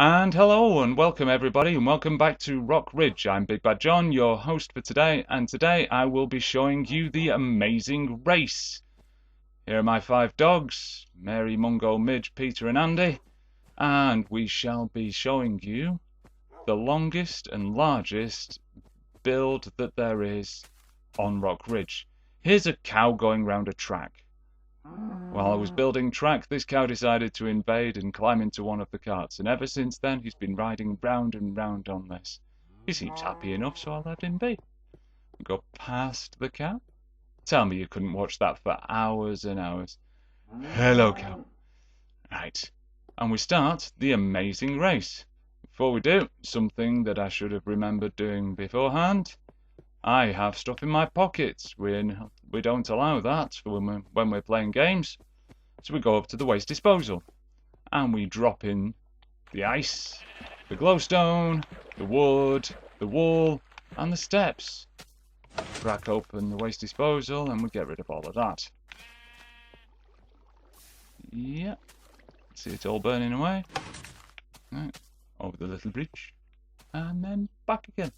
And hello and welcome everybody and welcome back to Rock Ridge. I'm Big Bad John, your host for today, and today I will be showing you the amazing race. Here are my 5 dogs, Mary, Mungo, Midge, Peter and Andy, and we shall be showing you the longest and largest build that there is on Rock Ridge. Here's a cow going round a track. While I was building track, this cow decided to invade and climb into one of the carts, and ever since then he's been riding round and round on this. He seems happy enough, so I'll let him be. We go past the cow. Tell me you couldn't watch that for hours and hours. Hello, cow. Right, and we start the amazing race. Before we do, something that I should have remembered doing beforehand. I have stuff in my pockets. We don't allow that when we're playing games. So we go up to the waste disposal and we drop in the ice, the glowstone, the wood, the wool and the steps. Crack open the waste disposal and we get rid of all of that. Yeah, see it all burning away. Right, over the little bridge and then back again.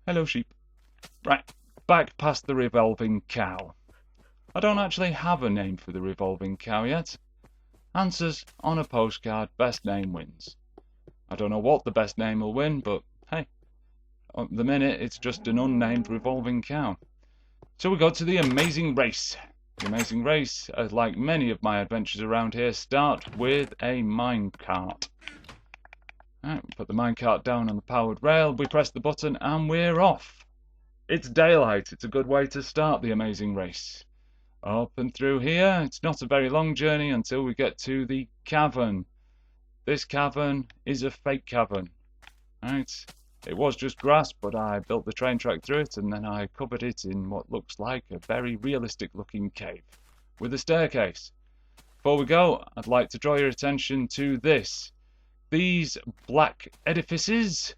Hello, sheep. Right, back past the revolving cow. I don't actually have a name for the revolving cow yet. Answers on a postcard, best name wins. I don't know what the best name will win, but hey, at the minute it's just an unnamed revolving cow. So we go to the amazing race. The amazing race, like many of my adventures around here, start with a minecart. Right, we put the minecart down on the powered rail, we press the button and we're off. It's daylight, it's a good way to start the amazing race. Up and through here, it's not a very long journey until we get to the cavern. This cavern is a fake cavern. Right, it was just grass, but I built the train track through it and then I covered it in what looks like a very realistic looking cave with a staircase. Before we go, I'd like to draw your attention to this. These black edifices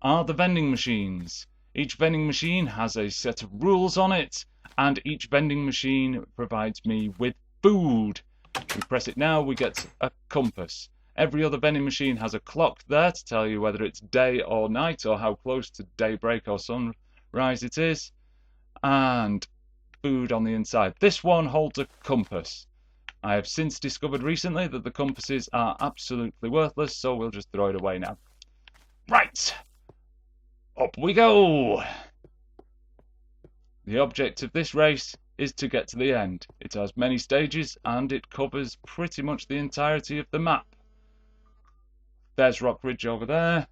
are the vending machines. Each vending machine has a set of rules on it, and each vending machine provides me with food. We press it now, we get a compass. Every other vending machine has a clock there to tell you whether it's day or night, or how close to daybreak or sunrise it is, and food on the inside. This one holds a compass. I have since discovered recently that the compasses are absolutely worthless, so we'll just throw it away now. Right, up we go. The object of this race is to get to the end. It has many stages and it covers pretty much the entirety of the map. There's Rock Ridge over there,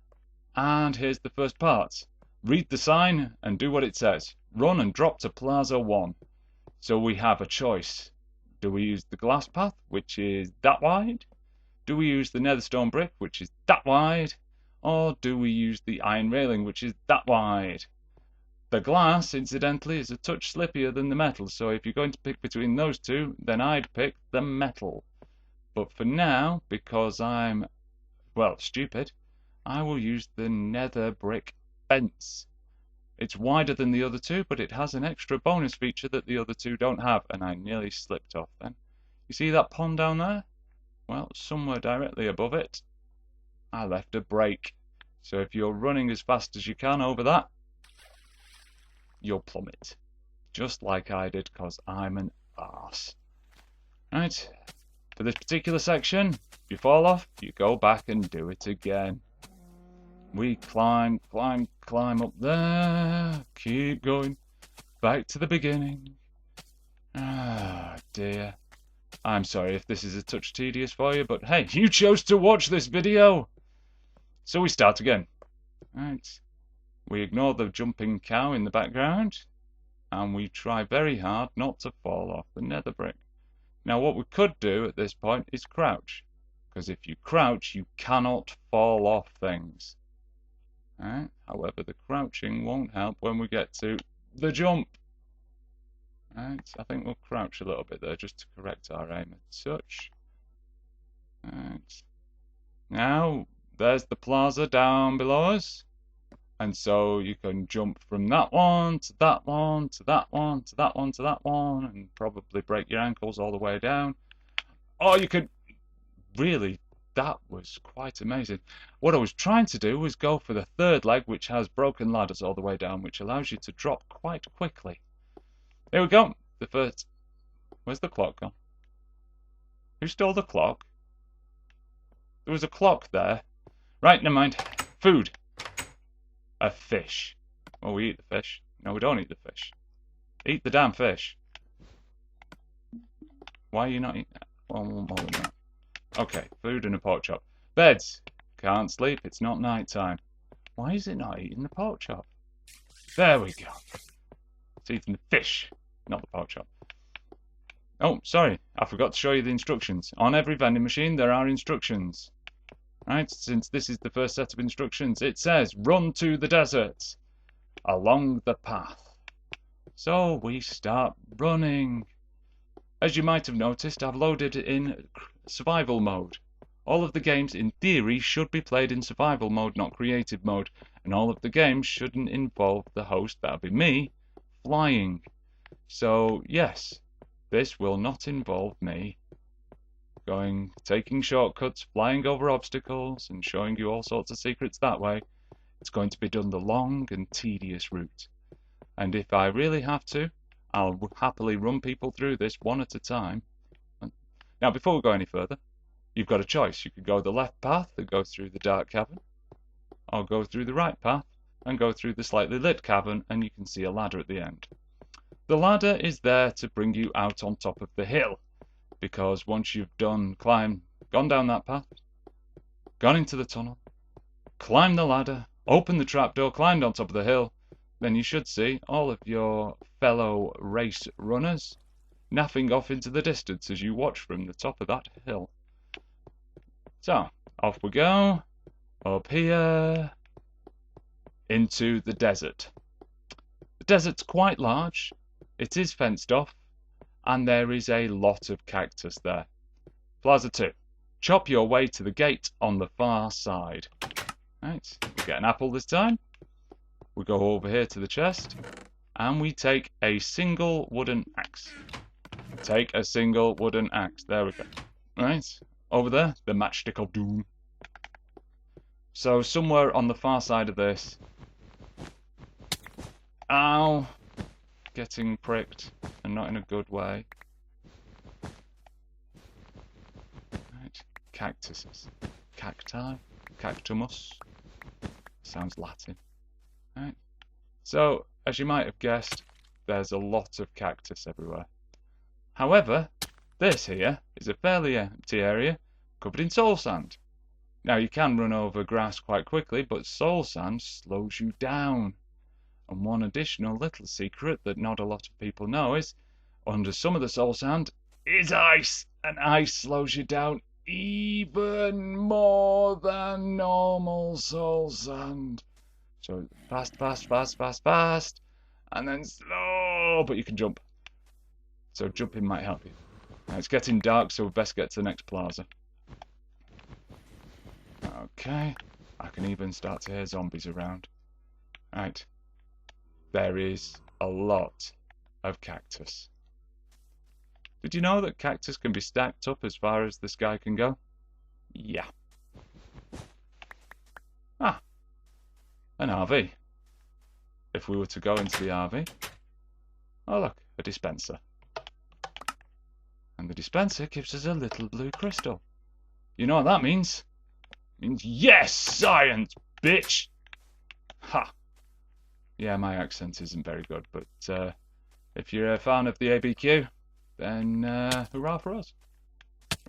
and here's the first part. Read the sign and do what it says. Run and drop to Plaza 1. So we have a choice. Do we use the glass path, which is that wide? Do we use the netherstone brick, which is that wide? Or do we use the iron railing, which is that wide? The glass, incidentally, is a touch slippier than the metal, so if you're going to pick between those two, then I'd pick the metal. But for now, because I'm, well, stupid, I will use the nether brick fence. It's wider than the other two, but it has an extra bonus feature that the other two don't have, and I nearly slipped off then. You see that pond down there? Well, somewhere directly above it, I left a break. So if you're running as fast as you can over that, you'll plummet. Just like I did, because I'm an arse. Right, for this particular section, if you fall off, you go back and do it again. We climb up there, keep going, back to the beginning. Ah, dear. I'm sorry if this is a touch tedious for you, but hey, you chose to watch this video! So we start again. Right. We ignore the jumping cow in the background, and we try very hard not to fall off the nether brick. Now what we could do at this point is crouch, because if you crouch, you cannot fall off things. Right. However, the crouching won't help when we get to the jump. Right. I think we'll crouch a little bit there just to correct our aim a touch. Right. Now, there's the plaza down below us. And so you can jump from that one to that one to that one to that one to that one and probably break your ankles all the way down. Or you could really that was quite amazing. What I was trying to do was go for the third leg, which has broken ladders all the way down, which allows you to drop quite quickly. Here we go. The first... Where's the clock gone? Who stole the clock? There was a clock there. Right, never mind. Food. A fish. Oh, we eat the fish. No, we don't eat the fish. Eat the damn fish. Why are you not eating that? Well, more than that. Okay, food and a pork chop. Beds. Can't sleep. It's not night time. Why is it not eating the pork chop? There we go. It's eating the fish, not the pork chop. Oh, sorry. I forgot to show you the instructions. On every vending machine, there are instructions. Right, since this is the first set of instructions, it says, run to the desert, along the path. So we start running. As you might have noticed, I've loaded in survival mode. All of the games, in theory, should be played in survival mode, not creative mode. And all of the games shouldn't involve the host, that'll be me, flying. So, yes, this will not involve me taking shortcuts, flying over obstacles, and showing you all sorts of secrets that way. It's going to be done the long and tedious route. And if I really have to, I'll happily run people through this one at a time. Now, before we go any further, you've got a choice. You could go the left path that goes through the dark cavern, or go through the right path and go through the slightly lit cavern, and you can see a ladder at the end. The ladder is there to bring you out on top of the hill, because once you've gone down that path, gone into the tunnel, climbed the ladder, opened the trapdoor, climbed on top of the hill, then you should see all of your fellow race runners naffing off into the distance as you watch from the top of that hill. So, off we go, up here, into the desert. The desert's quite large, it is fenced off, and there is a lot of cactus there. Plaza 2. Chop your way to the gate on the far side. Right, we get an apple this time. We go over here to the chest, and we take a single wooden axe. Take a single wooden axe. There we go. Right, over there, the matchstick of doom. So somewhere on the far side of this... Ow! Getting pricked, and not in a good way. Right. Cactuses. Cacti. Cactumus. Sounds Latin. Right. So, as you might have guessed, there's a lot of cactus everywhere. However, this here is a fairly empty area covered in soul sand. Now, you can run over grass quite quickly, but soul sand slows you down. And one additional little secret that not a lot of people know is, under some of the soul sand is ice, and ice slows you down even more than normal soul sand. So fast, fast, fast, fast, fast, and then slow, but you can jump. So jumping might help you. Now it's getting dark, so we best get to the next plaza. Okay, I can even start to hear zombies around. Right. There is a lot of cactus. Did you know that cactus can be stacked up as far as the sky can go? Yeah. Ah, an RV. If we were to go into the RV, oh look, a dispenser. And the dispenser gives us a little blue crystal. You know what that means? It means yes, science, bitch! Ha! Yeah, my accent isn't very good, but if you're a fan of the ABQ, then hurrah for us.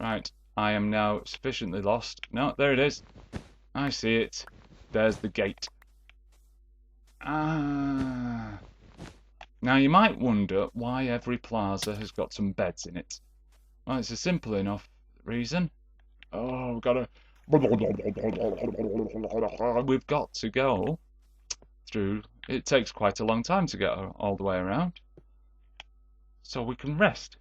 Right, I am now sufficiently lost. No, there it is. I see it. There's the gate. Ah. Now you might wonder why every plaza has got some beds in it. Well, it's a simple enough reason. Oh, we've got to go through. It takes quite a long time to get all the way around, so we can rest.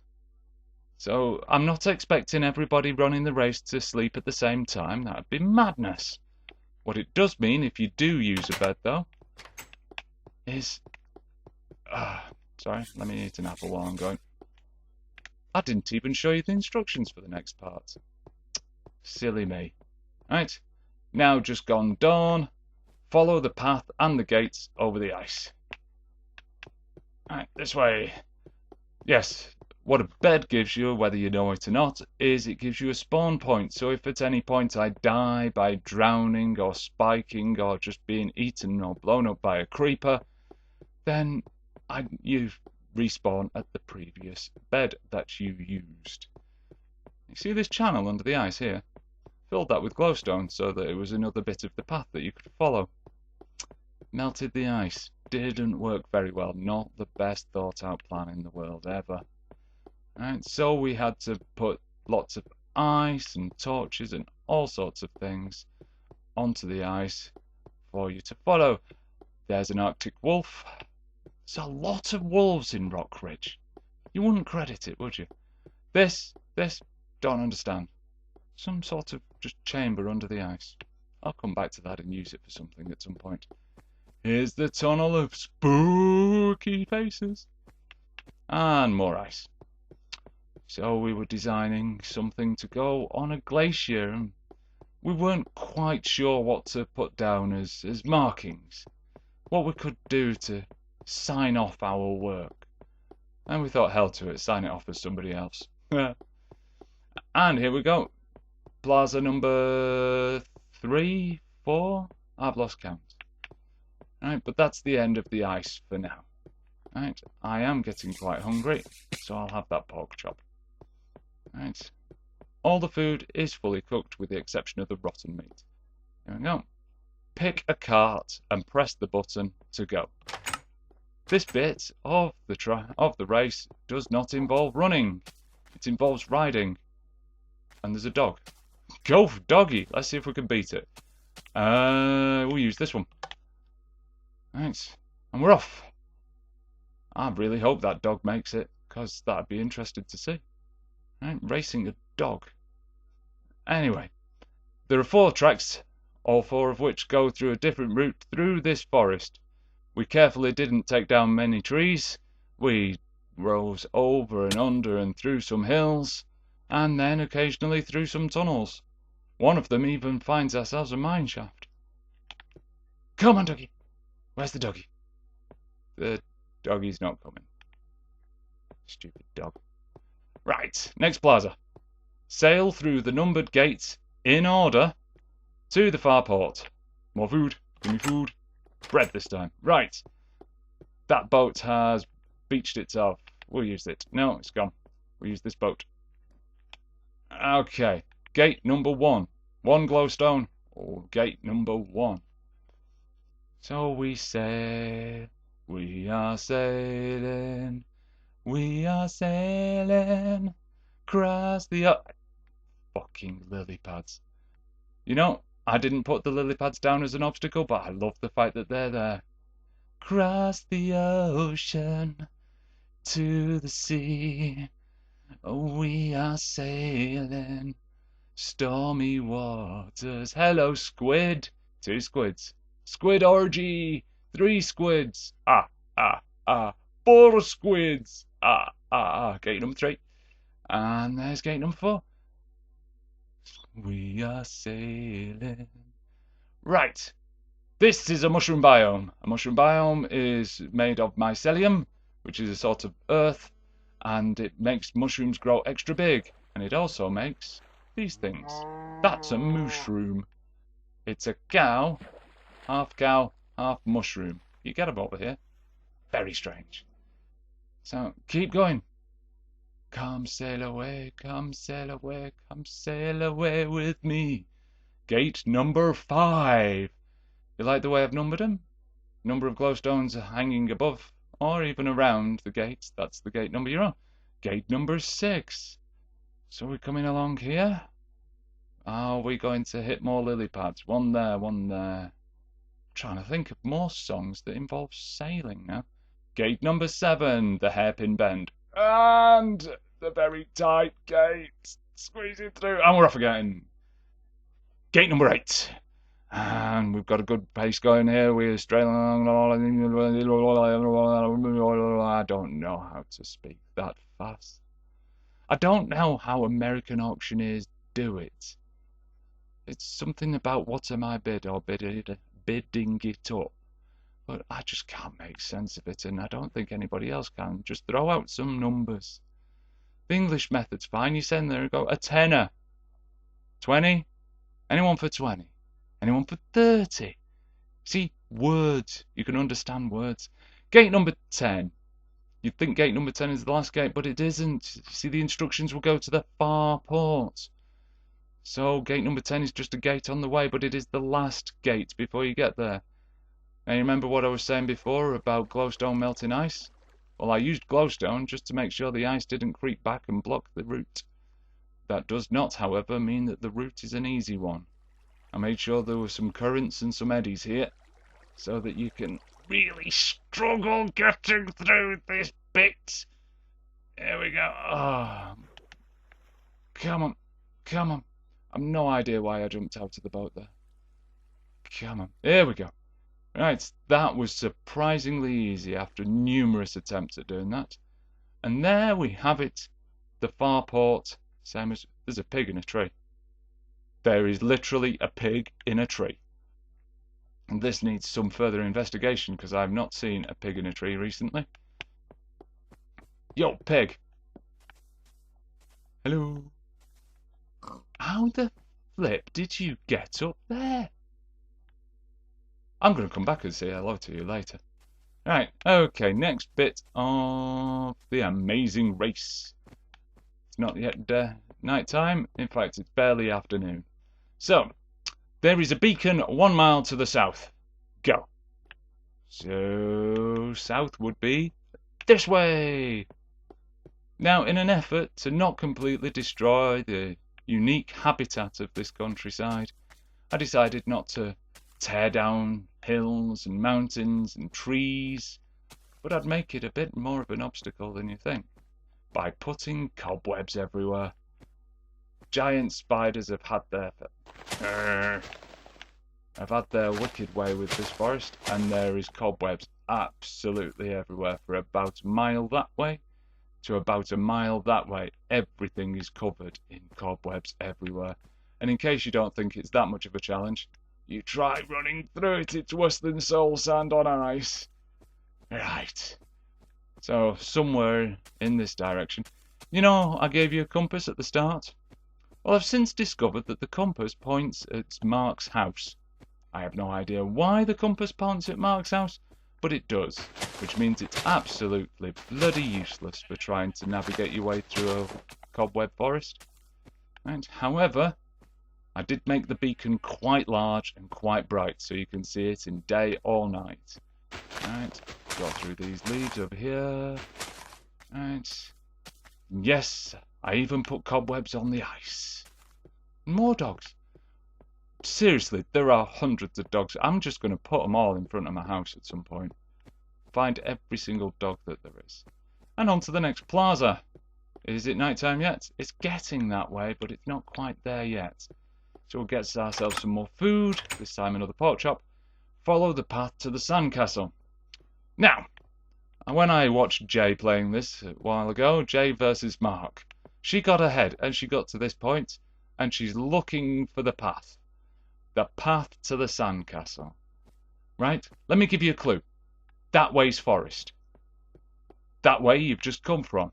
So I'm not expecting everybody running the race to sleep at the same time. That'd be madness. What it does mean, if you do use a bed though, is... sorry, let me eat an apple while I'm going. I didn't even show you the instructions for the next part. Silly me. Right, now just gone dawn. Follow the path and the gates over the ice. Right, this way. Yes, what a bed gives you, whether you know it or not, is it gives you a spawn point. So if at any point I die by drowning or spiking or just being eaten or blown up by a creeper, then you respawn at the previous bed that you used. You see this channel under the ice here? Filled that with glowstone so that it was another bit of the path that you could follow. Melted the ice. Didn't work very well. Not the best thought out plan in the world ever. Right, so we had to put lots of ice and torches and all sorts of things onto the ice for you to follow. There's an Arctic wolf. There's a lot of wolves in Rock Ridge. You wouldn't credit it, would you? This, don't understand. Some sort of just chamber under the ice. I'll come back to that and use it for something at some point. Here's the tunnel of spooky faces. And more ice. So we were designing something to go on a glacier, and we weren't quite sure what to put down as markings. What we could do to sign off our work. And we thought, hell to it, sign it off as somebody else. And here we go. Plaza number 3, 4? I've lost count. Right, but that's the end of the ice for now. Right, I am getting quite hungry, so I'll have that pork chop. Right, all the food is fully cooked with the exception of the rotten meat. Here we go. Pick a cart and press the button to go. This bit of the race does not involve running. It involves riding. And there's a dog. Go for doggy. Let's see if we can beat it. We'll use this one. Right, and we're off. I really hope that dog makes it, because that'd be interesting to see. Right, racing a dog. Anyway, there are 4 tracks, all 4 of which go through a different route through this forest. We carefully didn't take down many trees. We rose over and under and through some hills, and then occasionally through some tunnels. One of them even finds ourselves a mine shaft. Come on, doggy. Where's the doggy? The doggy's not coming. Stupid dog. Right, next plaza. Sail through the numbered gates in order to the far port. More food. Give me food. Bread this time. Right. That boat has beached itself. We'll use it. No, it's gone. We'll use this boat. Okay. Gate number 1. 1 glowstone. Oh, gate number 1. So we sail. We are sailing. We are sailing across the fucking lily pads. You know, I didn't put the lily pads down as an obstacle, but I love the fact that they're there. Cross the ocean to the sea. We are sailing stormy waters. Hello, squid. 2 squids. Squid orgy. 3 squids. 4 squids. Gate number 3. And there's gate number 4. We are sailing. Right. This is a mushroom biome. A mushroom biome is made of mycelium, which is a sort of earth, and it makes mushrooms grow extra big. And it also makes these things. That's a mushroom. It's a cow, half mushroom. You get them over here. Very strange. So, keep going. Come sail away, come sail away, come sail away with me. Gate number 5. You like the way I've numbered them? Number of glowstones hanging above or even around the gates. That's the gate number you're on. Gate number 6. So we're coming along here. Are we going to hit more lily pads? One there, one there. Trying to think of more songs that involve sailing now. Gate number 7, the hairpin bend. And the very tight gate. Squeezing through. And we're off again. Gate number 8. And we've got a good pace going here. We're straight along. I don't know how to speak that fast. I don't know how American auctioneers do it. It's something about what am I bid or bidding it up. But I just can't make sense of it, and I don't think anybody else can. Just throw out some numbers. The English method's fine. You send there and go, a tenner. 20? Anyone for 20? Anyone for 30? See, words. You can understand words. Gate number 10. You'd think gate number 10 is the last gate, but it isn't. See, the instructions will go to the far port. So gate number 10 is just a gate on the way, but it is the last gate before you get there. Now you remember what I was saying before about glowstone melting ice? Well, I used glowstone just to make sure the ice didn't creep back and block the route. That does not, however, mean that the route is an easy one. I made sure there were some currents and some eddies here, so that you can really struggle getting through this bit. There we go. Oh, come on, come on. I've no idea why I jumped out of the boat there. Come on, there we go. Right, that was surprisingly easy after numerous attempts at doing that. And there we have it, the far port. Same as, there's a pig in a tree. There is literally a pig in a tree. And this needs some further investigation because I've not seen a pig in a tree recently. Yo, pig. Hello. How the flip did you get up there? I'm going to come back and say hello to you later. Right, okay, next bit of the amazing race. It's not yet night time. In fact, it's barely afternoon. So, there is a beacon 1 mile to the south. Go. So, south would be this way. Now, in an effort to not completely destroy the unique habitat of this countryside, I decided not to tear down hills and mountains and trees, but I'd make it a bit more of an obstacle than you think by putting cobwebs everywhere. Giant spiders have had their wicked way with this forest, and there is cobwebs absolutely everywhere. For about a mile that way to about a mile that way, everything is covered in cobwebs everywhere. And in case you don't think it's that much of a challenge, you try running through it. It's worse than soul sand on ice. Right. So, somewhere in this direction. You know, I gave you a compass at the start. Well, I've since discovered that the compass points at Mark's house. I have no idea why the compass points at Mark's house, but it does, which means it's absolutely bloody useless for trying to navigate your way through a cobweb forest. Right. However, I did make the beacon quite large and quite bright, so you can see it in day or night. Right, go through these leaves over here. Right. Yes, I even put cobwebs on the ice. More dogs. Seriously, there are hundreds of dogs. I'm just going to put them all in front of my house at some point. Find every single dog that there is. And on to the next plaza. Is it night time yet? It's getting that way, but it's not quite there yet. So we'll get ourselves some more food, this time another pork chop. Follow the path to the sandcastle. Now, when I watched Jay playing this a while ago, Jay versus Mark, she got ahead and she got to this point and she's looking for the path. The path to the sandcastle. Right? Let me give you a clue. That way's forest. That way you've just come from.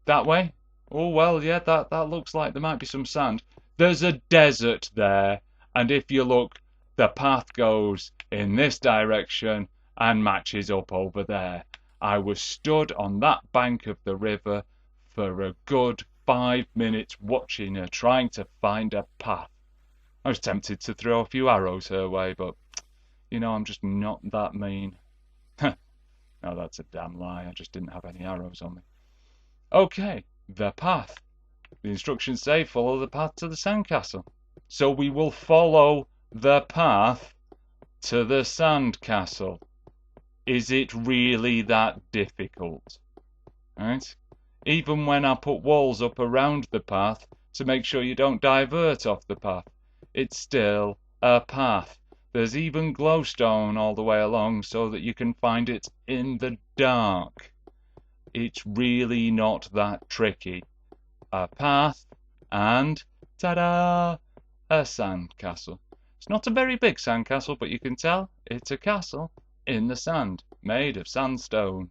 That way? Oh, well, yeah, that looks like there might be some sand. There's a desert there, and if you look, the path goes in this direction and matches up over there. I was stood on that bank of the river for a good 5 minutes watching her trying to find a path. I was tempted to throw a few arrows her way, but, you know, I'm just not that mean. No, that's a damn lie. I just didn't have any arrows on me. Okay, the path. The instructions say follow the path to the sandcastle. So we will follow the path to the sandcastle. Is it really that difficult? Right? Even when I put walls up around the path to make sure you don't divert off the path, it's still a path. There's even glowstone all the way along so that you can find it in the dark. It's really not that tricky. A path and, ta-da, a sand castle. It's not a very big sand castle, but you can tell it's a castle in the sand, made of sandstone.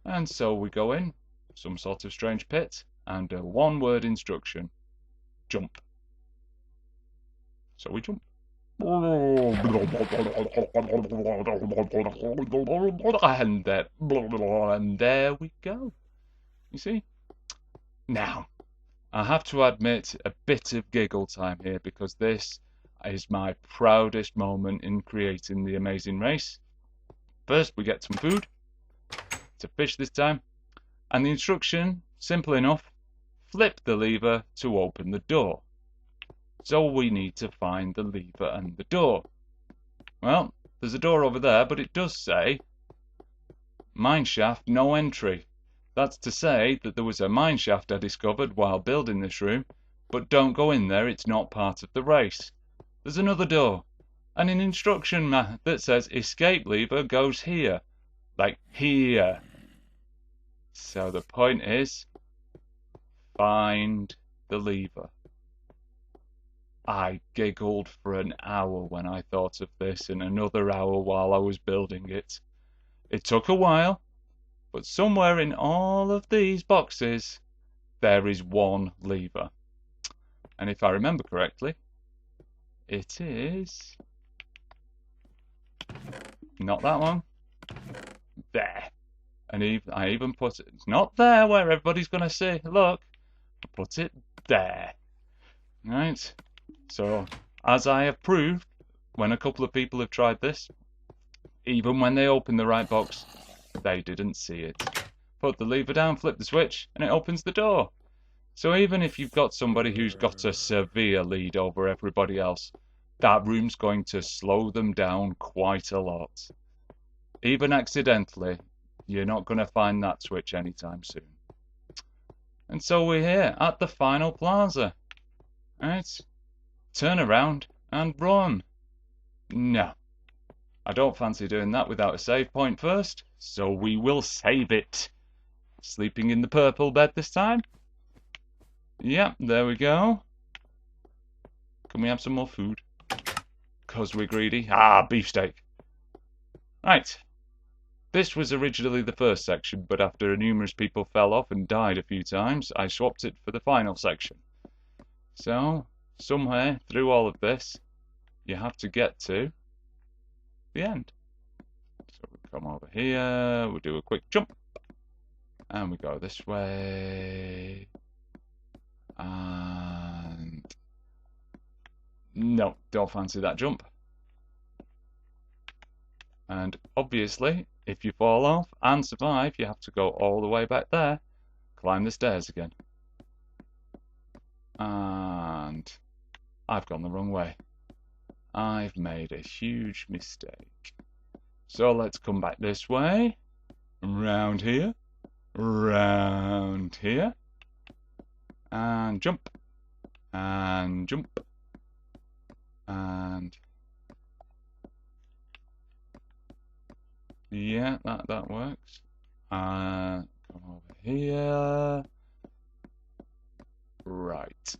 And so we go in, some sort of strange pit, and a one-word instruction. Jump. So we jump. And there we go. You see? Now, I have to admit a bit of giggle time here because this is my proudest moment in creating the amazing race. First, we get some food. It's a fish this time. And the instruction, simple enough, flip the lever to open the door. So we need to find the lever and the door. Well, there's a door over there, but it does say mineshaft no entry. That's to say that there was a mineshaft I discovered while building this room, but don't go in there, it's not part of the race. There's another door, and an instruction that says escape lever goes here, like here. So the point is, find the lever. I giggled for an hour when I thought of this, and another hour while I was building it. It took a while, but somewhere in all of these boxes, there is one lever. And if I remember correctly, it is not that one. There. And I even put it, it's not there where everybody's going to see. Look, I put it there. Right. So, as I have proved, when a couple of people have tried this, even when they open the right box, they didn't see it. Put the lever down, flip the switch, and it opens the door. So even if you've got somebody who's got a severe lead over everybody else, that room's going to slow them down quite a lot. Even accidentally, you're not going to find that switch anytime soon. And so we're here at the final plaza. Right? Turn around and run. No. I don't fancy doing that without a save point first, so we will save it. Sleeping in the purple bed this time. Yep, there we go. Can we have some more food? 'Cause we're greedy. Ah, beefsteak. Right. This was originally the first section, but after numerous people fell off and died a few times, I swapped it for the final section. So, somewhere through all of this, you have to get to the end. So we come over here, we'll do a quick jump, and we go this way, and no, don't fancy that jump. And obviously, if you fall off and survive, you have to go all the way back there, climb the stairs again. And I've gone the wrong way. I've made a huge mistake. So let's come back this way, round here, and jump, and jump, and yeah, that works. Come over here. Right.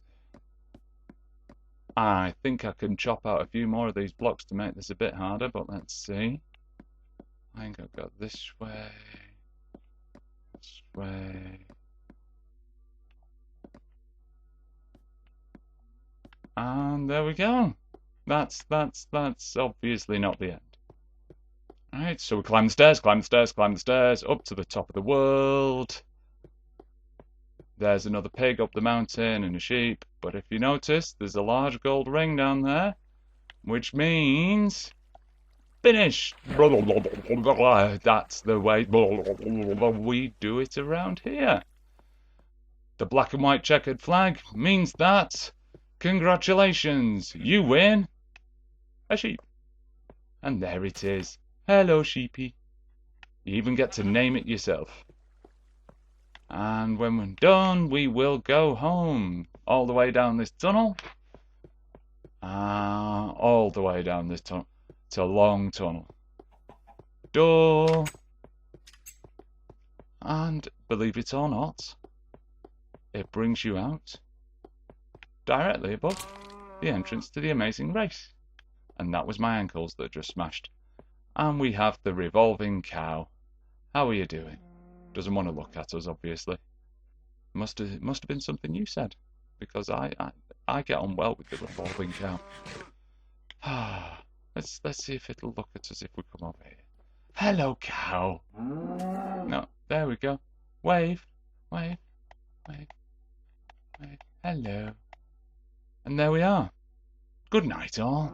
I think I can chop out a few more of these blocks to make this a bit harder, but let's see. I think I've got this way, this way. And there we go. That's obviously not the end. Alright, so we climb the stairs, up to the top of the world. There's another pig up the mountain and a sheep, but if you notice, there's a large gold ring down there, which means finish. That's the way we do it around here. The black and white checkered flag means that, congratulations, you win a sheep. And there it is. Hello, sheepy. You even get to name it yourself. And when we're done, we will go home. All the way down this tunnel. All the way down this tunnel. It's a long tunnel. Door. And believe it or not, it brings you out directly above the entrance to the amazing race. And that was my ankles that just smashed. And we have the revolving cow. How are you doing? Doesn't want to look at us, obviously. Must have been something you said, because I get on well with the revolving cow. Let's see if it'll look at us if we come over here. Hello, cow. No, there we go. Wave, wave, wave, wave. Hello. And there we are. Good night, all.